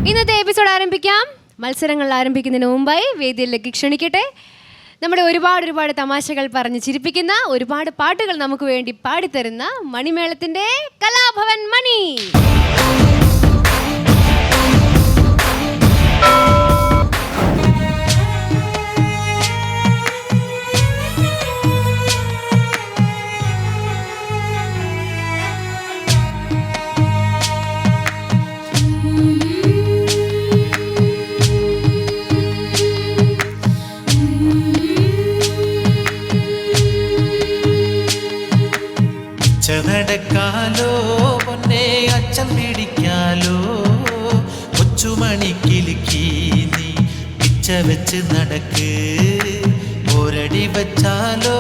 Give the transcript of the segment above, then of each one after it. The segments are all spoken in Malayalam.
ഇന്നത്തെ എപ്പിസോഡ് ആരംഭിക്കാം. മത്സരങ്ങൾ ആരംഭിക്കുന്നതിന് മുമ്പായി വേദിയിലേക്ക് ക്ഷണിക്കട്ടെ. നമ്മുടെ ഒരുപാട് തമാശകൾ പറഞ്ഞ് ചിരിപ്പിക്കുന്ന ഒരുപാട് പാട്ടുകൾ നമുക്ക് വേണ്ടി പാടിത്തരുന്ന മണിമേളത്തിന്റെ കലാഭവൻ മണി. നടക്കാലോ പൊന്നെ അച്ഛൻ പിടിക്കാലോ കൊച്ചുമണിക്കിലുക്കി നീ പിച്ച വെച്ച് നടക്ക് ഒരടി വച്ചാലോ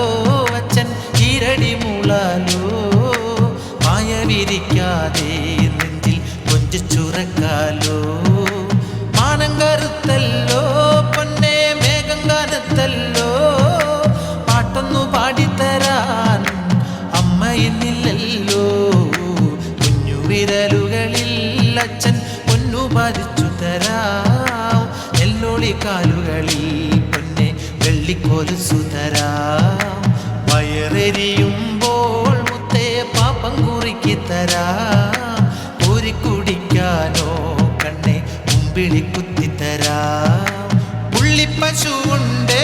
അച്ഛൻ ഈരടി മൂളാലോ മായ വിരിക്കാതെ നെഞ്ചിൽ കൊഞ്ചുറക്കാലോ മാനം കറുത്തല്ലോ പൊന്നെ മേഘം കറുത്തല്ലോ പാട്ടൊന്നു പാടിത്തരാൻ എന്നില്ലല്ലോ കുഞ്ഞു വിരലുകളിൽ അച്ഛൻ പൊന്നു പതിച്ചു തരാം നെല്ലോളി കാലുകളിൽ പൊന്നെ വെള്ളിക്കൊലുസു തരാം വയറെരിയുമ്പോൾ മുത്തേ പാപ്പം കുറുക്കി തരാം കോരിക്കുടിക്കാനോ കണ്ണെ മുമ്പിളി കുത്തിത്തരാം പുള്ളിപ്പശുണ്ടേ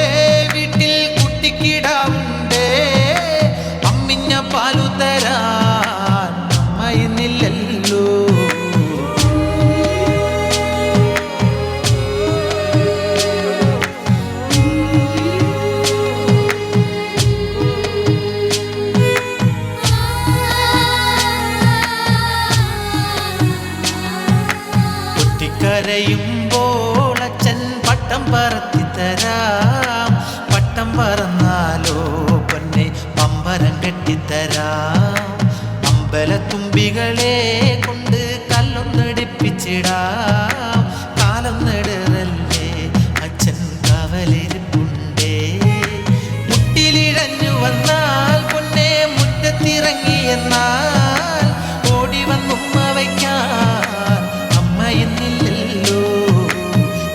വീട്ടിൽ കുട്ടിക്കിടാവുണ്ടേ പാലു തരാൻ അമ്മയിന്നില്ലല്ലോ കുട്ടിക്കരയുമ്പോൾ അച്ഛൻ പട്ടം പറത്തിത്തരാം പട്ടം പറന്നാലോ പൊന്നെ പമ്പരം കെട്ടിത്തരാം അമ്പലത്തുമ്പികളെ കൊണ്ട് കല്ലൊന്നടിപ്പിച്ചിടാം കാലം നെടുറല്ലേ അച്ഛൻ കവലിരിപ്പുണ്ടേ മുട്ടിലിഴഞ്ഞു വന്നാൽ പൊന്നെ മുറ്റത്തിറങ്ങിയെന്നാൽ ഓടി വന്നുമ്മ വയ്ക്കാൻ അമ്മ എന്നില്ലല്ലോ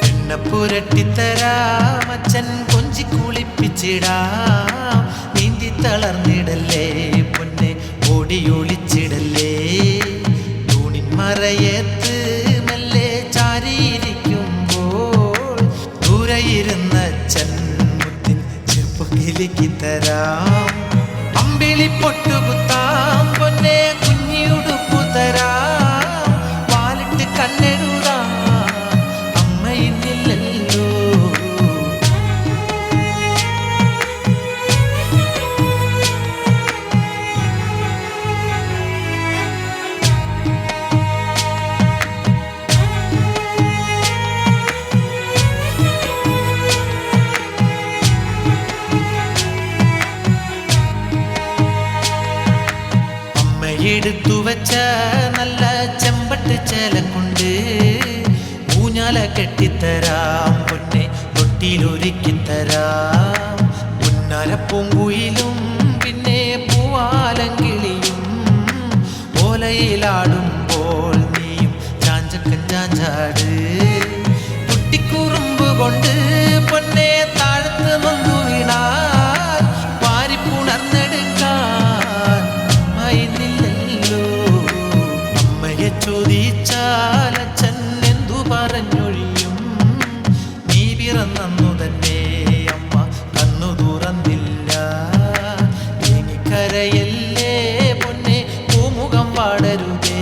എണ്ണ പുരട്ടിത്തരാം അച്ഛൻ കൊഞ്ചി കുളിപ്പിച്ചിടാം നീന്തി തളർന്നിടല്ലേ പൊന്നെ ഓടി ഒളിച്ചിടല്ലേ തൂണിൻ മറയത്ത് മെല്ലെ ചാരിയിരിക്കുമ്പോൾ ദൂരെയിരുന്ന അച്ഛൻ മുത്തിൻ ചെപ്പ് കിലുക്കി തരാം അമ്പിളി പൊട്ടുകുത്താം പൊന്നെ കുഞ്ഞിയുടുപ്പു തരാം പാലിട്ട് കണ്ണെഴുതാം അമ്മയിന്നില്ലല്ലോ എടുത്തു വച്ച നല്ല ചെമ്പട്ട് ചേല കൊണ്ട് ഊഞ്ഞാല കെട്ടിത്തരാം പൊന്നെ തൊട്ടിയിലൊരുക്കിത്തരാം പുന്നാരപ്പൂങ്കുയിലും പിന്നെ പൂവാലങ്കിളിയും ഓലയിലാടുമ്പോൾ നീയും ചാഞ്ചക്കൻ ചാഞ്ചാട് കുട്ടിക്കുറുമ്പ് കൊണ്ട് പൊന്നെ താഴത്ത് നൊന്നു വീണാൽ വാരിപ്പുണർന്നെടുക്കാൻ അമ്മയെ ചോദിച്ചാൽ അച്ഛൻ എന്തു പറഞ്ഞൊഴിയും നീ പിറന്നു തന്നെ അമ്മ കണ്ണു തുറന്നില്ല തേങ്ങിക്കരയല്ലേ പൊന്നെ പൂമുഖം പാടരുതേ